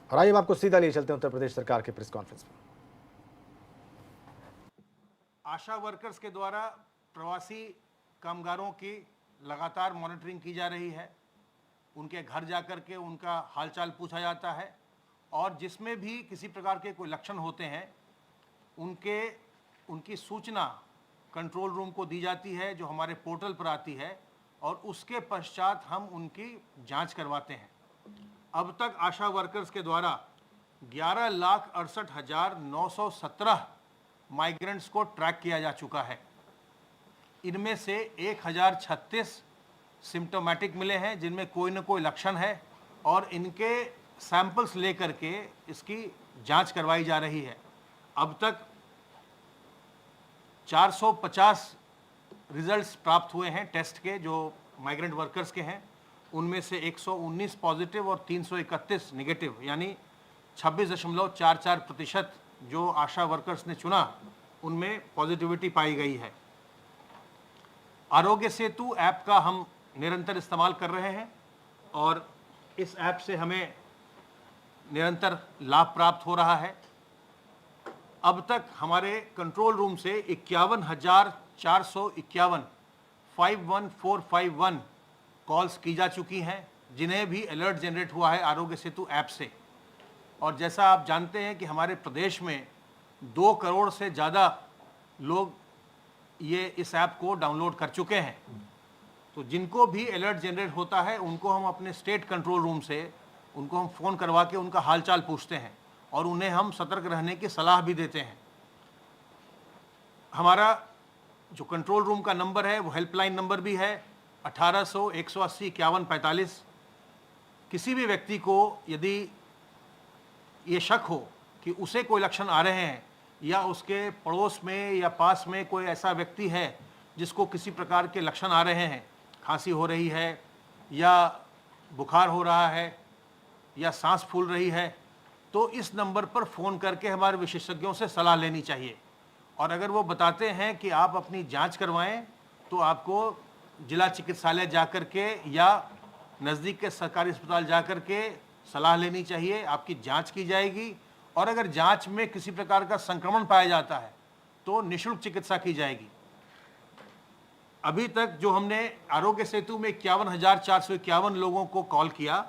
और आइए हम आपको सीधा लिए चलते हैं उत्तर प्रदेश सरकार के प्रेस कॉन्फ्रेंस में। आशा वर्कर्स के द्वारा प्रवासी कामगारों की लगातार मॉनिटरिंग की जा रही है। उनके घर जाकर के उनका हालचाल पूछा जाता है और जिसमें भी किसी प्रकार के कोई लक्षण होते हैं उनकी सूचना कंट्रोल रूम को दी जाती है, जो हमारे पोर्टल पर आती है, और उसके पश्चात हम उनकी जांच करवाते हैं। अब तक आशा वर्कर्स के द्वारा 11,68,917 माइग्रेंट्स को ट्रैक किया जा चुका है। इनमें से 1,036 सिम्टोमेटिक मिले हैं, जिनमें कोई न कोई लक्षण है, और इनके सैंपल्स लेकर के इसकी जांच करवाई जा रही है। अब तक 450 रिजल्ट्स प्राप्त हुए हैं टेस्ट के, जो माइग्रेंट वर्कर्स के हैं। उनमें से 119 पॉजिटिव और 331 नेगेटिव, यानी 26.44% जो आशा वर्कर्स ने चुना उनमें पॉजिटिविटी पाई गई है। आरोग्य सेतु ऐप का हम निरंतर इस्तेमाल कर रहे हैं और इस ऐप से हमें निरंतर लाभ प्राप्त हो रहा है। अब तक हमारे कंट्रोल रूम से 51,451 51451 कॉल्स की जा चुकी हैं, जिन्हें भी अलर्ट जनरेट हुआ है आरोग्य सेतु ऐप से। और जैसा आप जानते हैं कि हमारे प्रदेश में 2 करोड़ से ज़्यादा लोग ये इस ऐप को डाउनलोड कर चुके हैं। तो जिनको भी अलर्ट जनरेट होता है उनको हम अपने स्टेट कंट्रोल रूम से उनको हम फ़ोन करवा के उनका हालचाल पूछते हैं और उन्हें हम सतर्क रहने की सलाह भी देते हैं। हमारा जो कंट्रोल रूम का नंबर है वो हेल्पलाइन नंबर भी है 1800 180 51 45। किसी भी व्यक्ति को यदि ये शक हो कि उसे कोई लक्षण आ रहे हैं या उसके पड़ोस में या पास में कोई ऐसा व्यक्ति है जिसको किसी प्रकार के लक्षण आ रहे हैं, खांसी हो रही है या बुखार हो रहा है या सांस फूल रही है, तो इस नंबर पर फ़ोन करके हमारे विशेषज्ञों से सलाह लेनी चाहिए। और अगर वो बताते हैं कि आप अपनी जांच करवाएं तो आपको जिला चिकित्सालय जाकर के या नज़दीक के सरकारी अस्पताल जाकर के सलाह लेनी चाहिए। आपकी जांच की जाएगी और अगर जांच में किसी प्रकार का संक्रमण पाया जाता है तो निःशुल्क चिकित्सा की जाएगी। अभी तक जो हमने आरोग्य सेतु में 51,451 लोगों को कॉल किया,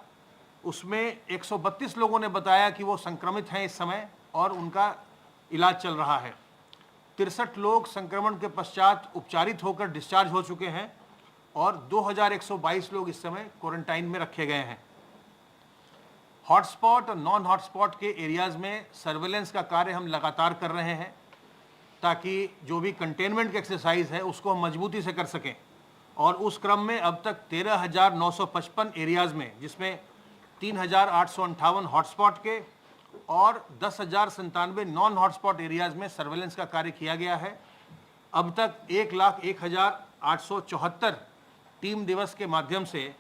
उसमें 132 लोगों ने बताया कि वो संक्रमित हैं इस समय और उनका इलाज चल रहा है। 63 लोग संक्रमण के पश्चात उपचारित होकर डिस्चार्ज हो चुके हैं और 2,122 लोग इस समय क्वारंटाइन में रखे गए हैं। हॉटस्पॉट और नॉन हॉटस्पॉट के एरियाज़ में सर्वेलेंस का कार्य हम लगातार कर रहे हैं ताकि जो भी कंटेनमेंट की एक्सरसाइज है उसको हम मजबूती से कर सकें। और उस क्रम में अब तक 13,955 एरियाज़ में, जिसमें 3,858 हॉटस्पॉट के और 10,097 नॉन हॉटस्पॉट एरियाज़ में सर्वेलेंस का कार्य किया गया है। अब तक 1,01,874 टीम दिवस के माध्यम से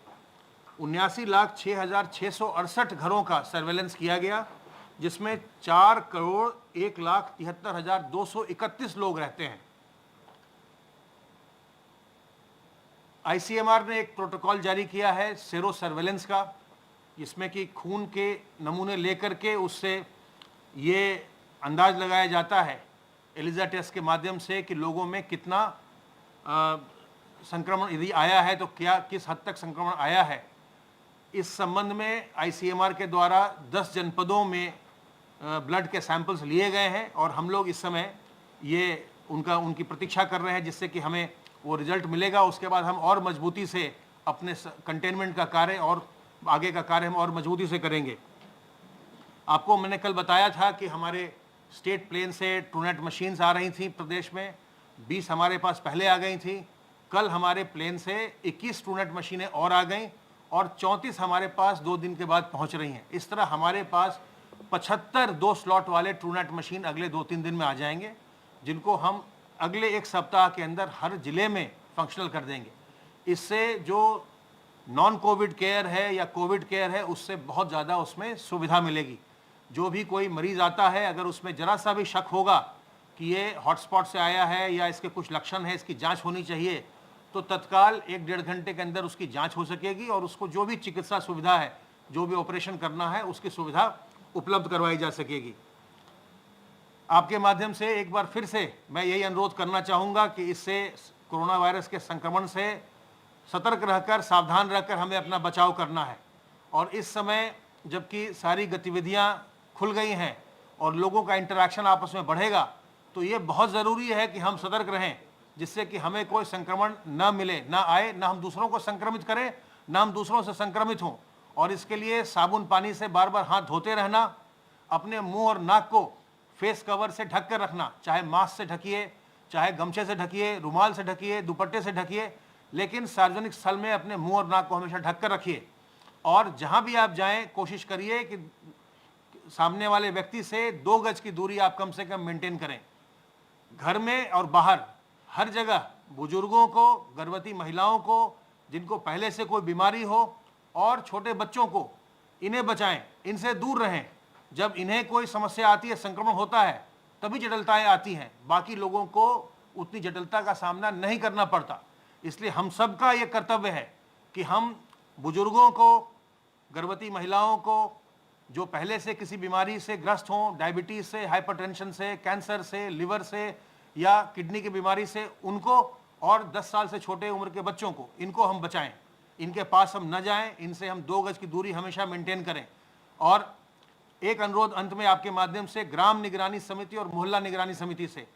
79,06,668 घरों का सर्वेलेंस किया गया, जिसमें 4,01,73,231 लोग रहते हैं। ICMR ने एक प्रोटोकॉल जारी किया है सेरो सर्वेलेंस का, जिसमें कि खून के नमूने लेकर के उससे ये अंदाज लगाया जाता है एलिजा टेस्ट के माध्यम से कि लोगों में कितना संक्रमण यदि आया है तो क्या किस हद तक संक्रमण आया है। इस संबंध में ICMR के द्वारा 10 जनपदों में ब्लड के सैंपल्स लिए गए हैं और हम लोग इस समय ये उनकी प्रतीक्षा कर रहे हैं, जिससे कि हमें वो रिजल्ट मिलेगा। उसके बाद हम और मजबूती से अपने कंटेनमेंट का कार्य और आगे का कार्य हम और मजबूती से करेंगे। आपको मैंने कल बताया था कि हमारे स्टेट प्लेन से ट्रूनेट मशीन्स आ रही थी प्रदेश में, 20 हमारे पास पहले आ गई थी। कल हमारे प्लेन से 21 ट्रूनेट मशीनें और आ गईं और 34 हमारे पास 2 दिन के बाद पहुंच रही हैं। इस तरह हमारे पास 75 2 स्लॉट वाले ट्रूनेट मशीन अगले 2-3 दिन में आ जाएंगे, जिनको हम अगले 1 सप्ताह के अंदर हर ज़िले में फंक्शनल कर देंगे। इससे जो नॉन कोविड केयर है या कोविड केयर है उससे बहुत ज़्यादा उसमें सुविधा मिलेगी। जो भी कोई मरीज़ आता है, अगर उसमें ज़रा सा भी शक होगा कि ये हॉटस्पॉट से आया है या इसके कुछ लक्षण है, इसकी जांच होनी चाहिए, तो तत्काल 1-1.5 घंटे के अंदर उसकी जांच हो सकेगी और उसको जो भी चिकित्सा सुविधा है, जो भी ऑपरेशन करना है, उसकी सुविधा उपलब्ध करवाई जा सकेगी। आपके माध्यम से एक बार फिर से मैं यही अनुरोध करना चाहूँगा कि इससे कोरोना वायरस के संक्रमण से सतर्क रहकर, सावधान रहकर हमें अपना बचाव करना है। और इस समय जबकि सारी गतिविधियां खुल गई हैं और लोगों का इंटरैक्शन आपस में बढ़ेगा, तो ये बहुत ज़रूरी है कि हम सतर्क रहें, जिससे कि हमें कोई संक्रमण न मिले, न आए, न हम दूसरों को संक्रमित करें, न हम दूसरों से संक्रमित हों। और इसके लिए साबुन पानी से बार बार हाथ धोते रहना, अपने मुंह और नाक को फेस कवर से ढक कर रखना, चाहे मास्क से ढकिए, चाहे गमछे से ढकिए, रुमाल से ढकिए, दुपट्टे से ढकिए, लेकिन सार्वजनिक स्थल में अपने मुंह और नाक को हमेशा ढक कर रखिए। और जहां भी आप जाएं, कोशिश करिए कि सामने वाले व्यक्ति से 2 गज की दूरी आप कम से कम मेंटेन करें। घर में और बाहर हर जगह बुजुर्गों को, गर्भवती महिलाओं को, जिनको पहले से कोई बीमारी हो, और छोटे बच्चों को, इन्हें बचाएं, इनसे दूर रहें। जब इन्हें कोई समस्या आती है, संक्रमण होता है, तभी जटिलताएं आती हैं, बाकी लोगों को उतनी जटिलता का सामना नहीं करना पड़ता। इसलिए हम सबका ये कर्तव्य है कि हम बुजुर्गों को, गर्भवती महिलाओं को, जो पहले से किसी बीमारी से ग्रस्त हों, डायबिटीज से, हाइपरटेंशन से, कैंसर से, लिवर से या किडनी की बीमारी से, उनको, और 10 साल से छोटे उम्र के बच्चों को, इनको हम बचाएं। इनके पास हम न जाएं, इनसे हम 2 गज की दूरी हमेशा मेंटेन करें। और एक अनुरोध अंत में आपके माध्यम से ग्राम निगरानी समिति और मोहल्ला निगरानी समिति से,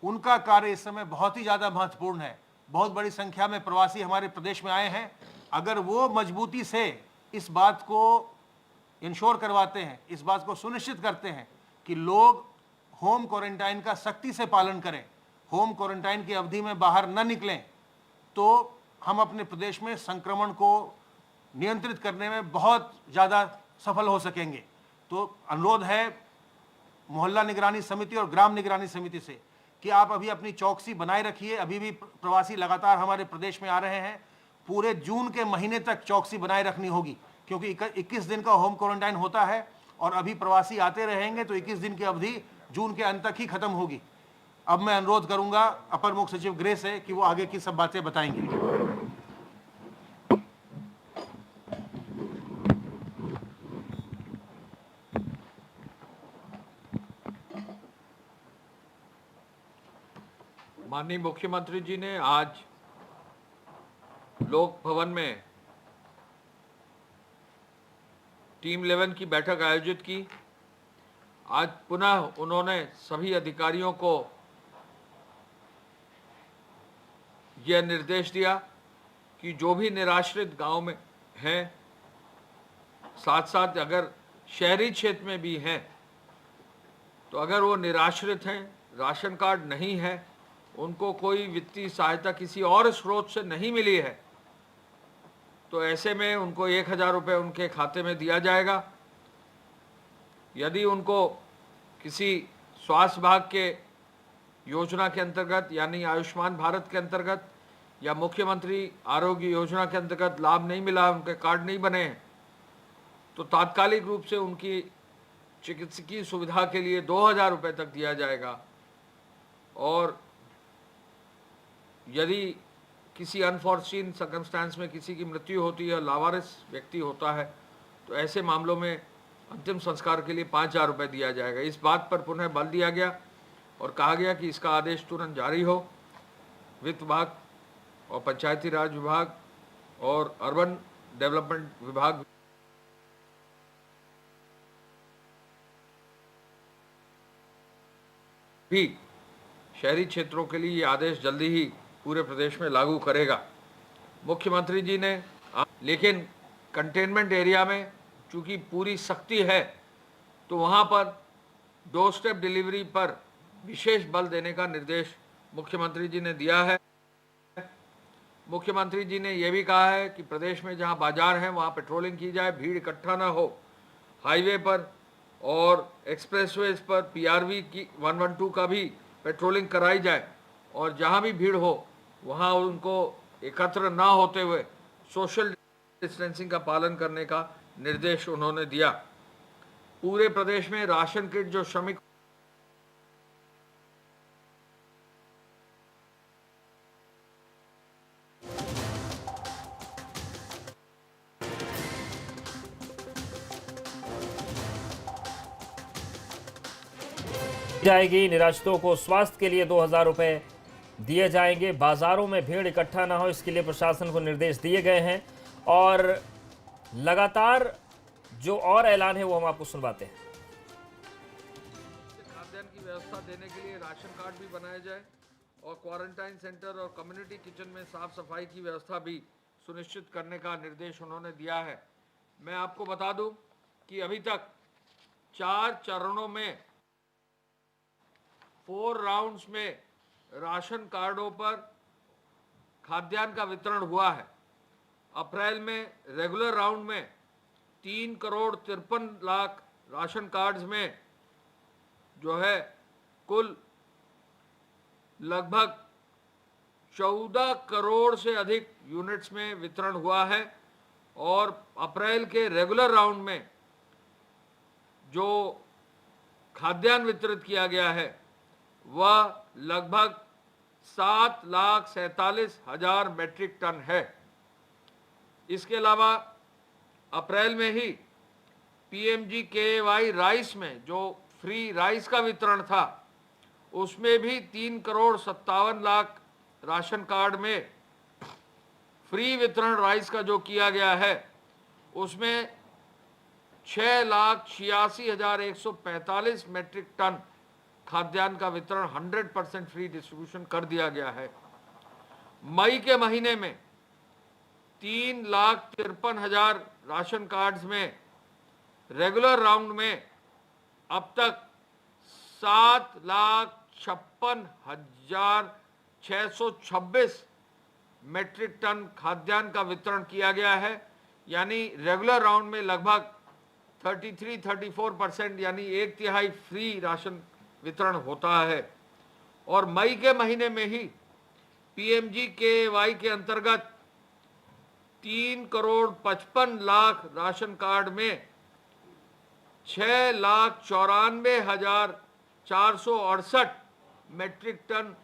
उनका कार्य इस समय बहुत ही ज़्यादा महत्वपूर्ण है। बहुत बड़ी संख्या में प्रवासी हमारे प्रदेश में आए हैं। अगर वो मजबूती से इस बात को इंश्योर करवाते हैं, इस बात को सुनिश्चित करते हैं कि लोग होम क्वारंटाइन का सख्ती से पालन करें, होम क्वारंटाइन की अवधि में बाहर न निकलें, तो हम अपने प्रदेश में संक्रमण को नियंत्रित करने में बहुत ज़्यादा सफल हो सकेंगे। तो अनुरोध है मोहल्ला निगरानी समिति और ग्राम निगरानी समिति से कि आप अभी अपनी चौकसी बनाए रखिए। अभी भी प्रवासी लगातार हमारे प्रदेश में आ रहे हैं। पूरे जून के महीने तक चौकसी बनाए रखनी होगी, क्योंकि 21 दिन का होम क्वारंटाइन होता है और अभी प्रवासी आते रहेंगे, तो 21 दिन की अवधि जून के अंत तक ही खत्म होगी। अब मैं अनुरोध करूंगा अपर मुख्य सचिव गृह से कि वो आगे की सब बातें बताएंगे। माननीय मुख्यमंत्री जी ने आज लोक भवन में टीम 11 की बैठक आयोजित की। आज पुनः उन्होंने सभी अधिकारियों को यह निर्देश दिया कि जो भी निराश्रित गांव में हैं, साथ साथ अगर शहरी क्षेत्र में भी हैं, तो अगर वो निराश्रित हैं, राशन कार्ड नहीं है, उनको कोई वित्तीय सहायता किसी और स्रोत से नहीं मिली है, तो ऐसे में उनको 1000 रुपये उनके खाते में दिया जाएगा। यदि उनको किसी स्वास्थ्य विभाग के योजना के अंतर्गत, यानी आयुष्मान भारत के अंतर्गत या मुख्यमंत्री आरोग्य योजना के अंतर्गत लाभ नहीं मिला, उनके कार्ड नहीं बने हैं, तो तात्कालिक रूप से उनकी चिकित्सकीय सुविधा के लिए 2000 रुपये तक दिया जाएगा। और यदि किसी अनफॉर्चून सर्कमस्टांस में किसी की मृत्यु होती है, लावारिस व्यक्ति होता है, तो ऐसे मामलों में अंतिम संस्कार के लिए 5000 रुपये दिया जाएगा। इस बात पर पुनः बल दिया गया और कहा गया कि इसका आदेश तुरंत जारी हो। वित्त विभाग और पंचायती राज विभाग और अर्बन डेवलपमेंट विभाग भी शहरी क्षेत्रों के लिए ये आदेश जल्दी ही पूरे प्रदेश में लागू करेगा। मुख्यमंत्री जी ने लेकिन कंटेनमेंट एरिया में चूंकि पूरी सख्ती है, तो वहाँ पर डोर स्टेप डिलीवरी पर विशेष बल देने का निर्देश मुख्यमंत्री जी ने दिया है। मुख्यमंत्री जी ने यह भी कहा है कि प्रदेश में जहाँ बाजार हैं वहाँ पेट्रोलिंग की जाए, भीड़ इकट्ठा ना हो। हाईवे पर और एक्सप्रेसवेज पर PRV की 112 का भी पेट्रोलिंग कराई जाए और जहाँ भी भीड़ हो वहाँ उनको एकत्र ना होते हुए सोशल डिस्टेंसिंग का पालन करने का निर्देश उन्होंने दिया। पूरे प्रदेश में राशन किट जो श्रमिक जाएगी। निराश्रितों को स्वास्थ्य के लिए 2000 रुपए दिए जाएंगे। बाजारों में भीड़ इकट्ठा ना हो, इसके लिए प्रशासन को निर्देश दिए गए हैं और लगातार जो और ऐलान है वो हम आपको सुनवाते हैं। खाद्यान्न की व्यवस्था देने के लिए राशन कार्ड भी बनाया जाए और क्वारंटाइन सेंटर और कम्युनिटी किचन में साफ सफाई की व्यवस्था भी सुनिश्चित करने का निर्देश उन्होंने दिया है। मैं आपको बता दूं कि अभी तक 4 चरणों में 4 राउंड्स में राशन कार्डों पर खाद्यान्न का वितरण हुआ है। अप्रैल में रेगुलर राउंड में 3 करोड़ 53 लाख राशन कार्ड्स में जो है कुल लगभग 14 करोड़ से अधिक यूनिट्स में वितरण हुआ है और अप्रैल के रेगुलर राउंड में जो खाद्यान्न वितरित किया गया है वह लगभग 7,47,000 मेट्रिक टन है। इसके अलावा अप्रैल में ही PMGKY राइस में जो फ्री राइस का वितरण था उसमें भी 3 करोड़ 57 लाख राशन कार्ड में फ्री वितरण राइस का जो किया गया है उसमें 6,86,145 मेट्रिक टन खाद्यान्न का वितरण 100% फ्री डिस्ट्रीब्यूशन कर दिया गया है। मई के महीने में 3,53,000 राशन कार्ड्स में रेगुलर राउंड में अब तक 7,56,626 मेट्रिक टन खाद्यान्न का वितरण किया गया है। यानी रेगुलर राउंड में लगभग 33-34% यानी 1/3 फ्री राशन वितरण होता है। और मई के महीने में ही PMGKY के अंतर्गत 3 करोड़ 55 लाख राशन कार्ड में 6,94,468 मेट्रिक टन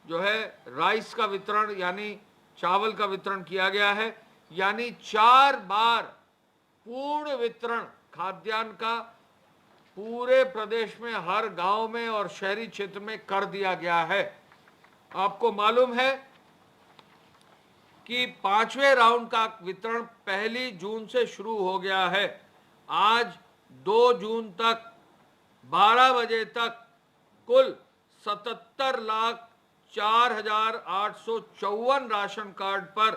जो है राइस का वितरण यानी चावल का वितरण किया गया है। यानी 4 बार पूर्ण वितरण खाद्यान्न का पूरे प्रदेश में हर गांव में और शहरी क्षेत्र में कर दिया गया है। आपको मालूम है कि 5वें राउंड का वितरण 1 जून से शुरू हो गया है। आज 2 जून तक 12 बजे तक कुल 77,04,854 राशन कार्ड पर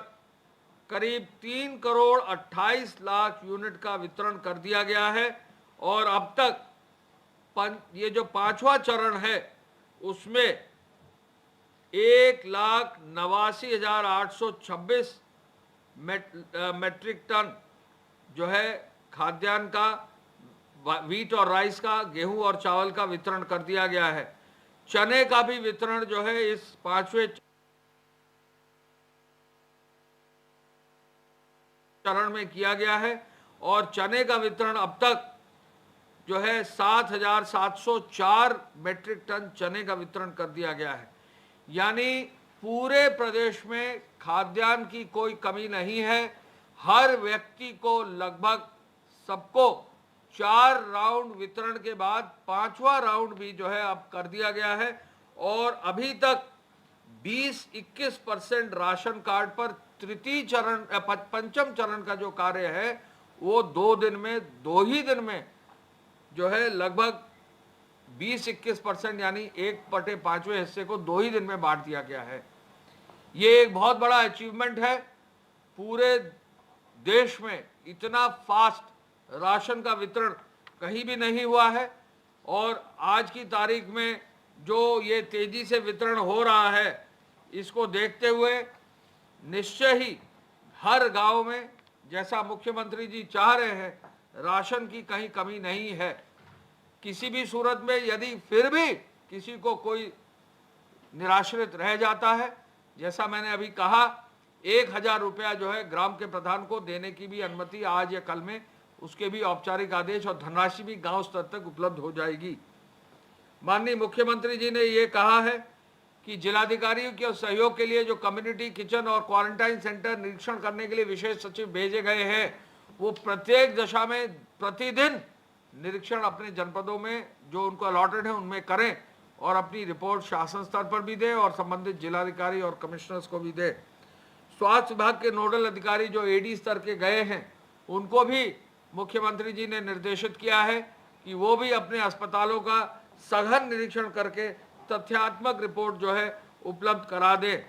करीब 3 करोड़ 28 लाख यूनिट का वितरण कर दिया गया है। और अब तक ये जो 5वां चरण है उसमें 1,89,826 मेट्रिक टन जो है खाद्यान्न का व्हीट और राइस का गेहूं और चावल का वितरण कर दिया गया है। चने का भी वितरण जो है इस 5वें चरण में किया गया है और चने का वितरण अब तक जो है 7,704 मेट्रिक टन चने का वितरण कर दिया गया है। यानी पूरे प्रदेश में खाद्यान्न की कोई कमी नहीं है। हर व्यक्ति को लगभग सबको 4 राउंड वितरण के बाद 5वां राउंड भी जो है अब कर दिया गया है। और अभी तक 20-21% राशन कार्ड पर तृतीय चरण 5वें चरण का जो कार्य है वो 2 ही दिन में जो है लगभग 20-21% यानी 1/5वें हिस्से को 2 ही दिन में बांट दिया गया है। ये एक बहुत बड़ा अचीवमेंट है। पूरे देश में इतना फास्ट राशन का वितरण कहीं भी नहीं हुआ है। और आज की तारीख में जो ये तेजी से वितरण हो रहा है इसको देखते हुए निश्चय ही हर गांव में जैसा मुख्यमंत्री जी चाह रहे हैं राशन की कहीं कमी नहीं है। किसी भी सूरत में यदि फिर भी किसी को कोई निराश्रित रह जाता है, जैसा मैंने अभी कहा, 1,000 रुपया जो है ग्राम के प्रधान को देने की भी अनुमति आज या कल में उसके भी औपचारिक आदेश और धनराशि भी गांव स्तर तक उपलब्ध हो जाएगी। माननीय मुख्यमंत्री जी ने ये कहा है कि जिलाधिकारियों के सहयोग के लिए जो कम्युनिटी किचन और क्वारंटाइन सेंटर निरीक्षण करने के लिए विशेष सचिव भेजे गए हैं वो प्रत्येक दशा में प्रतिदिन निरीक्षण अपने जनपदों में जो उनको अलॉटेड है उनमें करें और अपनी रिपोर्ट शासन स्तर पर भी दे और संबंधित जिलाधिकारी और कमिश्नर्स को भी दे। स्वास्थ्य विभाग के नोडल अधिकारी जो एडी स्तर के गए हैं उनको भी मुख्यमंत्री जी ने निर्देशित किया है कि वो भी अपने अस्पतालों का सघन निरीक्षण करके तथ्यात्मक रिपोर्ट जो है उपलब्ध करा दे।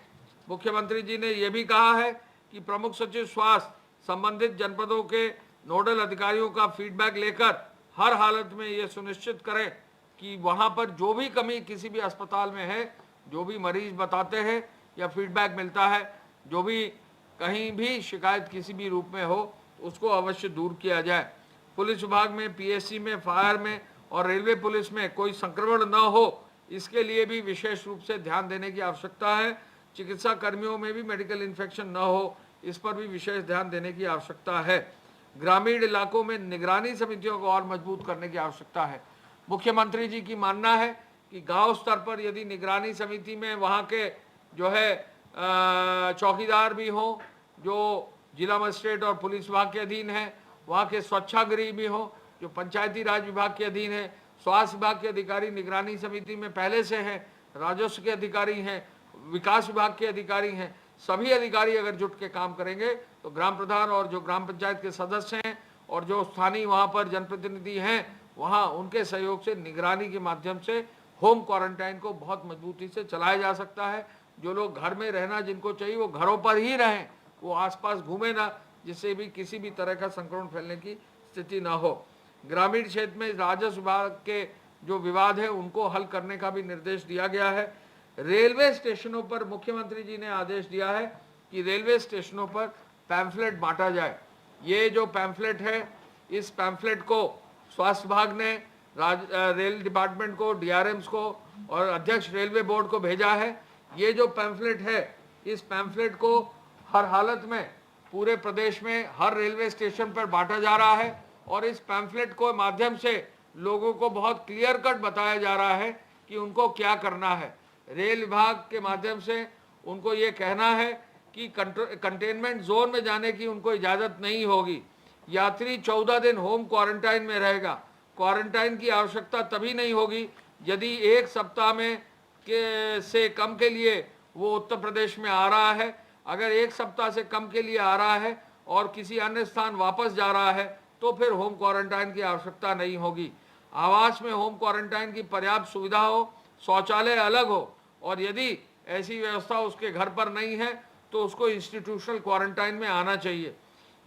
मुख्यमंत्री जी ने यह भी कहा है कि प्रमुख सचिव स्वास्थ्य संबंधित जनपदों के नोडल अधिकारियों का फीडबैक लेकर हर हालत में ये सुनिश्चित करें कि वहाँ पर जो भी कमी किसी भी अस्पताल में है, जो भी मरीज बताते हैं या फीडबैक मिलता है, जो भी कहीं भी शिकायत किसी भी रूप में हो, उसको अवश्य दूर किया जाए। पुलिस विभाग में, पीएससी में, फायर में और रेलवे पुलिस में कोई संक्रमण न हो, इसके लिए भी विशेष रूप से ध्यान देने की आवश्यकता है। चिकित्सा कर्मियों में भी मेडिकल इन्फेक्शन न हो, इस पर भी विशेष ध्यान देने की आवश्यकता है। ग्रामीण इलाकों में निगरानी समितियों को और मजबूत करने की आवश्यकता है। मुख्यमंत्री जी की मानना है कि गांव स्तर पर यदि निगरानी समिति में वहां के जो है चौकीदार भी हों, जो जिला मजिस्ट्रेट और पुलिस विभाग के अधीन है, वहाँ के स्वच्छागृही भी हों जो पंचायती राज विभाग के अधीन है, स्वास्थ्य विभाग के अधिकारी निगरानी समिति में पहले से हैं, राजस्व के अधिकारी हैं, विकास विभाग के अधिकारी हैं, सभी अधिकारी अगर जुट के काम करेंगे तो ग्राम प्रधान और जो ग्राम पंचायत के सदस्य हैं और जो स्थानीय वहाँ पर जनप्रतिनिधि हैं, वहाँ उनके सहयोग से निगरानी के माध्यम से होम क्वारंटाइन को बहुत मजबूती से चलाया जा सकता है। जो लोग घर में रहना जिनको चाहिए वो घरों पर ही रहें, वो आसपास घूमे ना, जिससे भी किसी भी तरह का संक्रमण फैलने की स्थिति ना हो। ग्रामीण क्षेत्र में राजस्व विभाग के जो विवाद है उनको हल करने का भी निर्देश दिया गया है। रेलवे स्टेशनों पर मुख्यमंत्री जी ने आदेश दिया है कि रेलवे स्टेशनों पर पैम्फलेट बांटा जाए। ये जो पैम्फलेट है, इस पैम्फलेट को स्वास्थ्य विभाग ने रेल डिपार्टमेंट को, डीआरएम्स को और अध्यक्ष रेलवे बोर्ड को भेजा है। ये जो पैम्फलेट है, इस पैम्फलेट को हर हालत में पूरे प्रदेश में हर रेलवे स्टेशन पर बांटा जा रहा है और इस पैम्फलेट को माध्यम से लोगों को बहुत क्लियर कट बताया जा रहा है कि उनको क्या करना है। रेल विभाग के माध्यम से उनको ये कहना है कि कंटेनमेंट जोन में जाने की उनको इजाज़त नहीं होगी। यात्री 14 दिन होम क्वारंटाइन में रहेगा। क्वारंटाइन की आवश्यकता तभी नहीं होगी यदि एक सप्ताह में से कम के लिए वो उत्तर प्रदेश में आ रहा है। अगर एक सप्ताह से कम के लिए आ रहा है और किसी अन्य स्थान वापस जा रहा है तो फिर होम क्वारंटाइन की आवश्यकता नहीं होगी। आवास में होम क्वारंटाइन की पर्याप्त सुविधा हो, शौचालय अलग हो और यदि ऐसी व्यवस्था उसके घर पर नहीं है तो उसको इंस्टीट्यूशनल क्वारंटाइन में आना चाहिए।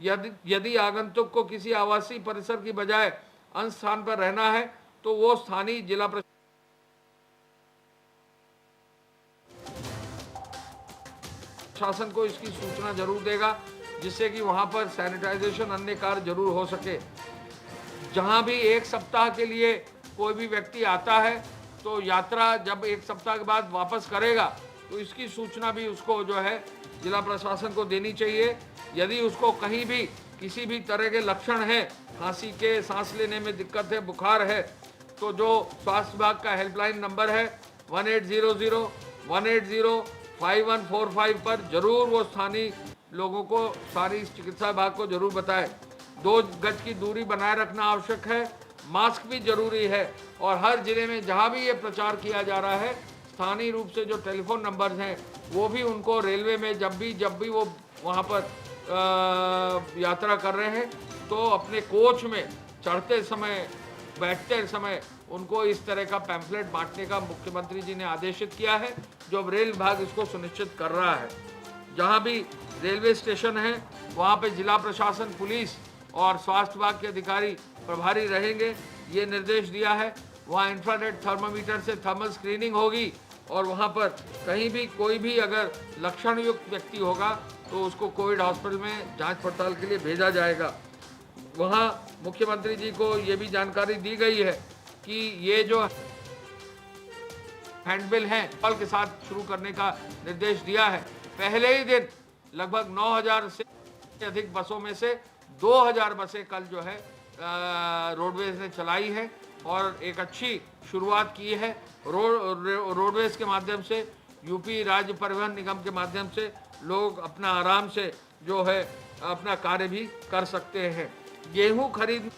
यदि आगंतुक को किसी आवासीय परिसर की बजाय अन्य स्थान पर रहना है तो वो स्थानीय जिला प्रशासन को इसकी सूचना जरूर देगा, जिससे कि वहां पर सैनिटाइजेशन अन्य कार्य जरूर हो सके। जहां भी एक सप्ताह के लिए कोई भी व्यक्ति आता है तो यात्रा जब एक सप्ताह के बाद वापस करेगा तो इसकी सूचना भी उसको जो है जिला प्रशासन को देनी चाहिए। यदि उसको कहीं भी किसी भी तरह के लक्षण हैं, खांसी के, सांस लेने में दिक्कत है, बुखार है, तो जो स्वास्थ्य विभाग का हेल्पलाइन नंबर है 1800-180-5145 पर जरूर वो स्थानीय लोगों को, स्थानीय चिकित्सा विभाग को जरूर बताए। 2 गज की दूरी बनाए रखना आवश्यक है, मास्क भी जरूरी है और हर जिले में जहां भी ये प्रचार किया जा रहा है स्थानीय रूप से जो टेलीफोन नंबर्स हैं वो भी उनको रेलवे में जब भी वो वहां पर यात्रा कर रहे हैं तो अपने कोच में चढ़ते समय, बैठते समय उनको इस तरह का पैम्फलेट बांटने का मुख्यमंत्री जी ने आदेशित किया है, जो अब रेल विभाग इसको सुनिश्चित कर रहा है। जहां भी रेलवे स्टेशन है वहां पे जिला प्रशासन, पुलिस और स्वास्थ्य विभाग के अधिकारी प्रभारी रहेंगे, ये निर्देश दिया है। वहाँ इंफ्रारेड थर्मामीटर से थर्मल स्क्रीनिंग होगी और वहाँ पर कहीं भी कोई भी अगर लक्षण युक्त व्यक्ति होगा तो उसको कोविड हॉस्पिटल में जांच पड़ताल के लिए भेजा जाएगा। वहाँ मुख्यमंत्री जी को ये भी जानकारी दी गई है कि ये जो हैंडबिल हैं पल के साथ शुरू करने का निर्देश दिया है। पहले ही दिन लगभग 9000 से अधिक बसों में से 2000 बसें कल जो है रोडवेज ने चलाई है और एक अच्छी शुरुआत की है। रोडवेज के माध्यम से, यूपी राज्य परिवहन निगम के माध्यम से लोग अपना आराम से जो है अपना कार्य भी कर सकते हैं। गेहूं खरीद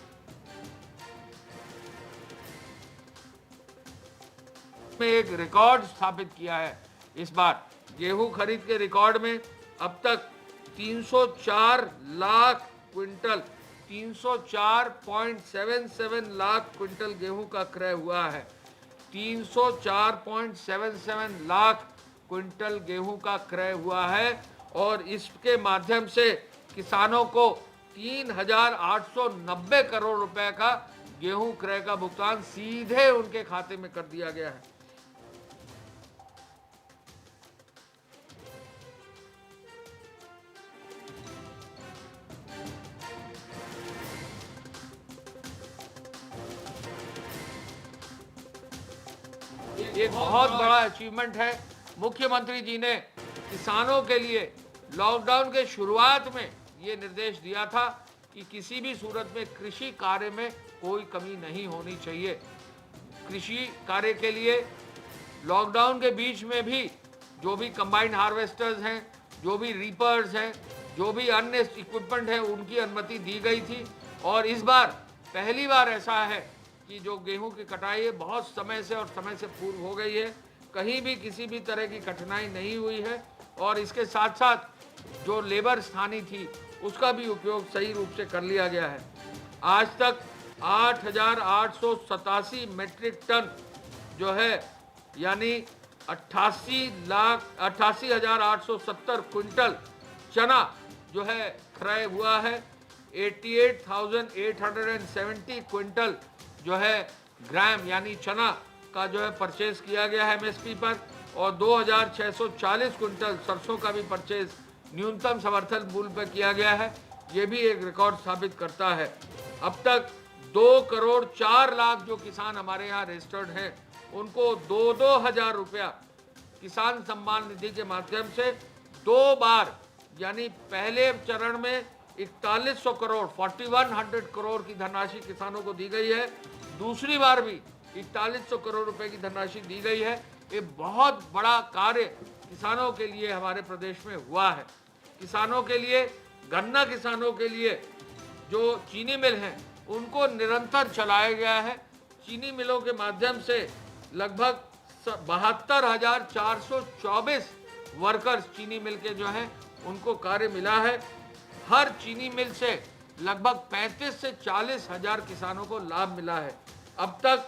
में एक रिकॉर्ड स्थापित किया है। इस बार गेहूं खरीद के रिकॉर्ड में अब तक 304 लाख क्विंटल 304.77 लाख क्विंटल गेहूं का क्रय हुआ है। 304.77 लाख क्विंटल गेहूं का क्रय हुआ है और इसके माध्यम से किसानों को 3,890 करोड़ रुपए का गेहूं क्रय का भुगतान सीधे उनके खाते में कर दिया गया है। एक बहुत बड़ा अचीवमेंट है। मुख्यमंत्री जी ने किसानों के लिए लॉकडाउन के शुरुआत में ये निर्देश दिया था कि किसी भी सूरत में कृषि कार्य में कोई कमी नहीं होनी चाहिए। कृषि कार्य के लिए लॉकडाउन के बीच में भी जो भी कंबाइंड हार्वेस्टर्स हैं, जो भी रीपर्स हैं, जो भी अन्य इक्विपमेंट है, उनकी अनुमति दी गई थी। और इस बार पहली बार ऐसा है कि जो गेहूं की कटाई है बहुत समय से और समय से पूर्व हो गई है, कहीं भी किसी भी तरह की कठिनाई नहीं हुई है। और इसके साथ साथ जो लेबर स्थानीय थी उसका भी उपयोग सही रूप से कर लिया गया है। आज तक 8,887 मीट्रिक टन जो है यानी 88,870 क्विंटल चना जो है क्रय हुआ है। 88,870 क्विंटल जो है ग्राम यानी चना का जो है परचेज किया गया है एमएसपी पर और 2,640 क्विंटल सरसों का भी परचेज न्यूनतम समर्थन मूल्य पर किया गया है। ये भी एक रिकॉर्ड स्थापित करता है। अब तक 2,04,00,000 जो किसान हमारे यहाँ रजिस्टर्ड हैं उनको 2,000 रुपया किसान सम्मान निधि के माध्यम से 2 बार यानी पहले चरण में 4100 करोड़ 4100 करोड़ की धनराशि किसानों को दी गई है। दूसरी बार भी 4100 करोड़ रुपए की धनराशि दी गई है। ये बहुत बड़ा कार्य किसानों के लिए हमारे प्रदेश में हुआ है। किसानों के लिए, गन्ना किसानों के लिए जो चीनी मिल हैं उनको निरंतर चलाया गया है। चीनी मिलों के माध्यम से लगभग 72,424 वर्कर्स चीनी मिल के जो हैं उनको कार्य मिला है। हर चीनी मिल से लगभग 35 से 40 हजार किसानों को लाभ मिला है। अब तक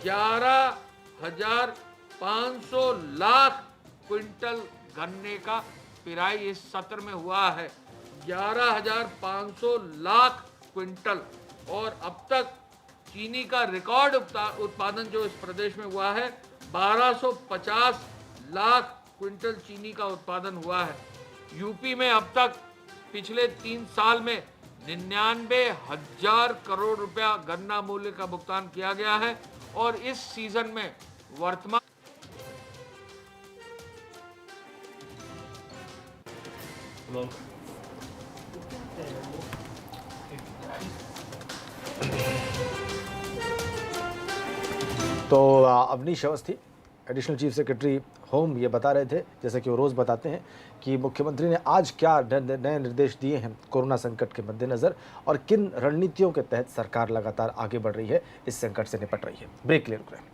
11,500 लाख क्विंटल गन्ने का पिराई इस सत्र में हुआ है। 11,500 लाख क्विंटल। और अब तक चीनी का रिकॉर्ड उत्पादन जो इस प्रदेश में हुआ है 1250 लाख क्विंटल चीनी का उत्पादन हुआ है। यूपी में अब तक पिछले 3 साल में 99,000 करोड़ रुपया गन्ना मूल्य का भुगतान किया गया है। और इस सीजन में वर्तमान तो Avanish Awasthi additional chief secretary home ये बता रहे थे, जैसे कि वो रोज़ बताते हैं कि मुख्यमंत्री ने आज क्या नए निर्देश दिए हैं कोरोना संकट के मद्देनज़र और किन रणनीतियों के तहत सरकार लगातार आगे बढ़ रही है, इस संकट से निपट रही है। ब्रेक ले रुक रहे हैं।